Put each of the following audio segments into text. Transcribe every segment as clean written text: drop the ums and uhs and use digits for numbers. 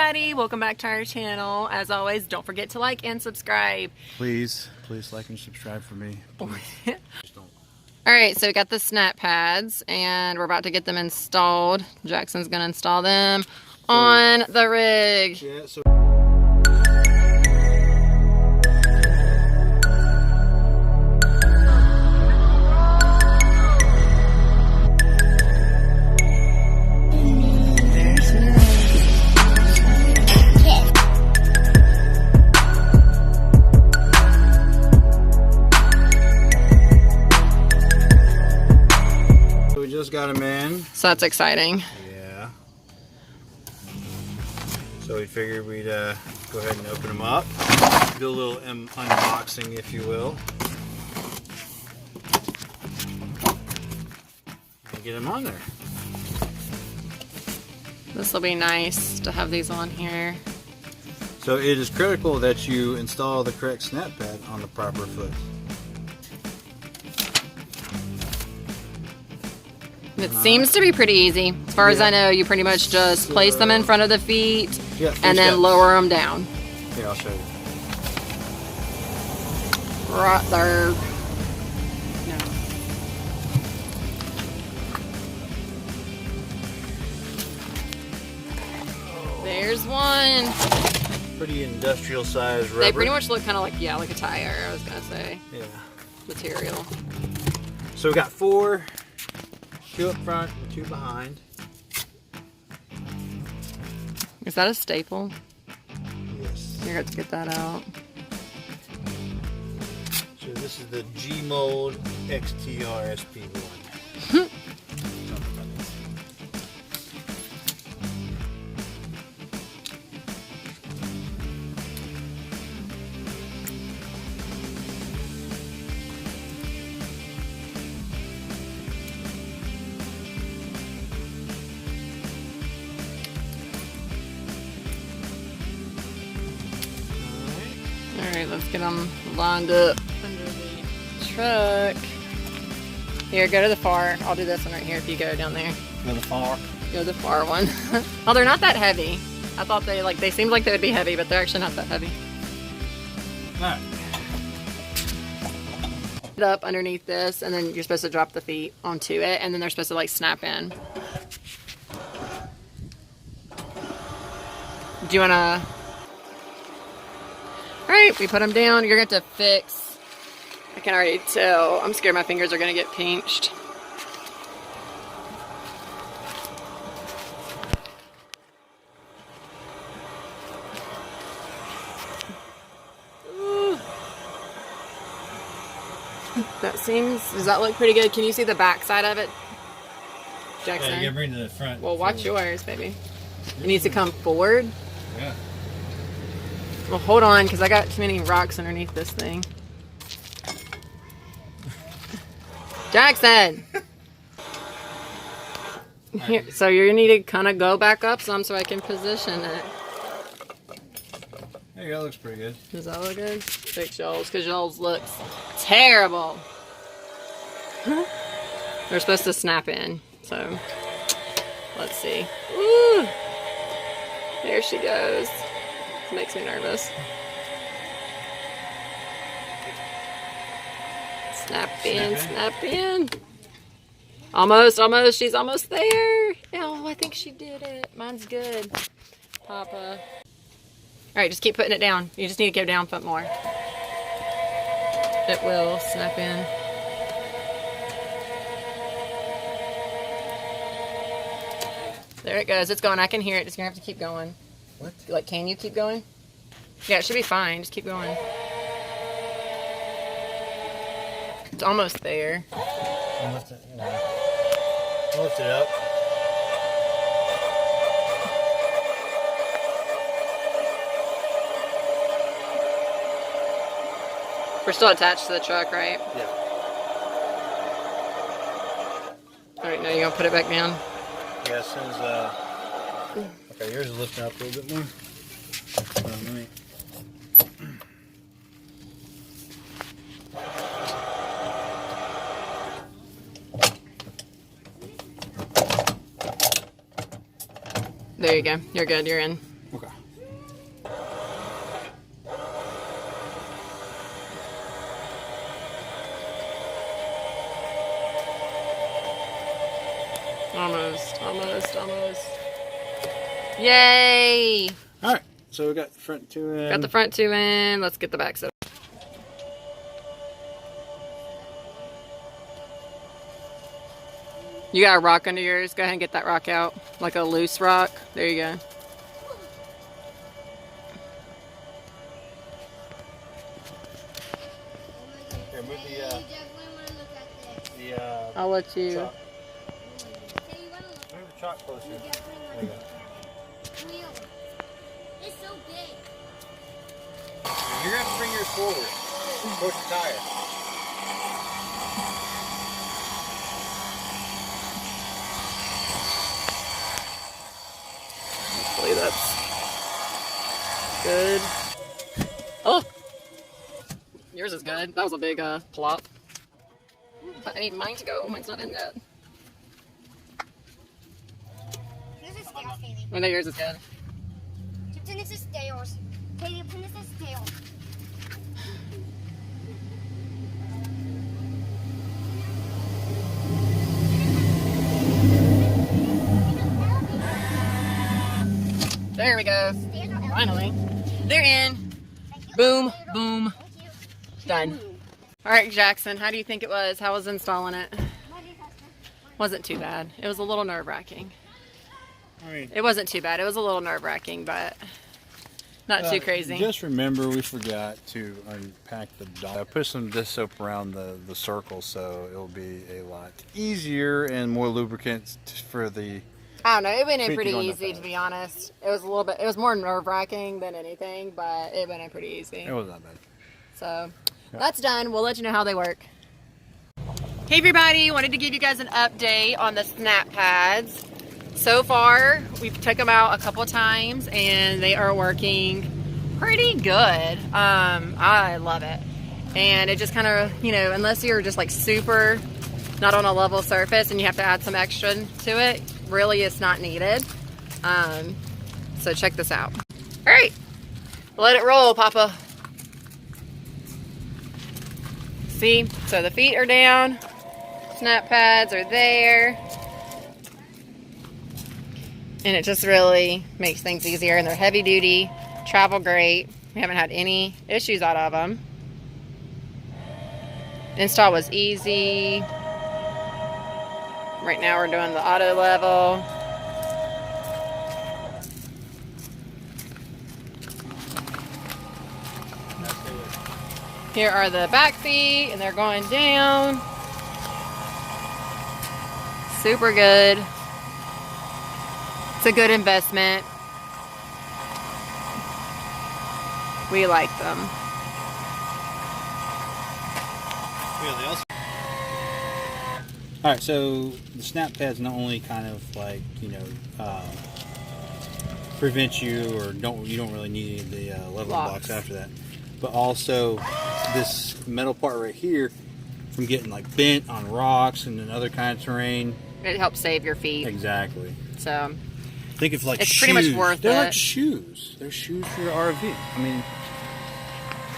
everybody, welcome back to our channel. As always, don't forget to like and subscribe. Please like and subscribe for me. Alright, so we got the snap pads and we're about to get them installed. Jackson's gonna install them on the rig. Yeah, so just got them in. So that's exciting. Yeah. So we figured we'd go ahead and open them up. Do a little unboxing, if you will. And get them on there. This will be nice to have these on here. So it is critical that you install the correct snap pad on the proper foot. It seems to be pretty easy. As far as I know, you pretty much just place them in front of the feet and then lower them down. Here, I'll show you. Right there. No. There's one. Pretty industrial size rubber. They pretty much look kind of like, yeah, like a tire, I was going to say. Yeah. Material. So we got 4. 2 up front and 2 behind. Is that a staple? Yes. You're going to get that out. So this is the G-Mold XTR SP1. Alright, let's get them lined up under the truck. Here, go to the far. I'll do this one right here if you go down there. Go the far. Go to the far one. Oh, they're not that heavy. I thought they seemed like they would be heavy, but they're actually not that heavy. Alright. Put it up underneath this, and then you're supposed to drop the feet onto it, and then they're supposed to like snap in. Do you wanna... Alright, we put them down. You're going to have to fix. I can already tell. I'm scared my fingers are going to get pinched. Ooh. Does that look pretty good? Can you see the back side of it, Jackson? Yeah, you gotta bring to the front. Well, watch yours, baby. It needs to come forward. Yeah. Well, hold on, because I got too many rocks underneath this thing. Jackson! Here, so you need to kind of go back up some so I can position it. There you go, looks pretty good. Does that look good? Fix y'all's, because y'all's looks terrible. They're supposed to snap in, so let's see. Woo! There she goes. Makes me nervous. Snap in, snap in. Almost, she's almost there. Oh, I think she did it. Mine's good. Papa. Alright, just keep putting it down. You just need to go down a foot more. It will snap in. There it goes. It's going. I can hear it. Just gonna have to keep going. What? Like, can you keep going? Yeah, it should be fine. Just keep going. It's almost there. I'll lift it, I'll lift it up. We're still attached to the truck, right? Yeah. Alright, now you're gonna put it back down? Yeah, as soon as, okay, yours is lifting up a little bit more. Let me... There you go. You're good. You're in. Okay. Almost. Yay! All right, so we got the front two in. Got the front two in. Let's get the back set. You got a rock under yours. Go ahead and get that rock out. Like a loose rock. There you go. Here, move the I'll let you. chalk. Move the chalk closer. There you go. It's so big. You're gonna have to bring yours forward. Push the tire. Hopefully that's good. Oh! Yours is good. That was a big plop. But I need mine to go. Mine's not in yet. This is tails, Katie. I know yours is good. This is tails. Katie, this is tails. There we go. Finally. They're in. Boom, boom. Done. All right, Jackson, how do you think it was? How was installing it? Wasn't too bad. It was a little nerve-wracking. I mean, It wasn't too bad. It was a little nerve-wracking, but not too crazy. Just remember, we forgot to unpack the dog. I put some dish soap around the circle, so it'll be a lot easier and more lubricant for the. I don't know. It went in Feet pretty going easy, up to be honest. It was a little bit. It was more nerve-wracking than anything, but it went in pretty easy. It wasn't that bad. So that's done. We'll let you know how they work. Hey everybody, wanted to give you guys an update on the snap pads. So far, we've took them out a couple times and they are working pretty good. I love it. And it just kind of, you know, unless you're just like super not on a level surface and you have to add some extra to it, really it's not needed. So check this out. All right, let it roll, Papa. See, so the feet are down, snap pads are there, and it just really makes things easier, and they're heavy duty, travel great. We haven't had any issues out of them. Install was easy. Right now we're doing the auto level. Here are the back feet, and they're going down. Super good. It's a good investment. We like them. All right, so the snap pads not only kind of like, you know, prevent you or you don't really need the leveling blocks after that, but also this metal part right here from getting like bent on rocks and in other kind of terrain. It helps save your feet. Exactly. So think of like it's shoes. pretty much worth They're it. like shoes. They're shoes for the RV. I mean,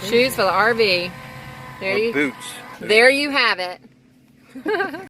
shoes for the RV. Boots. There you have it.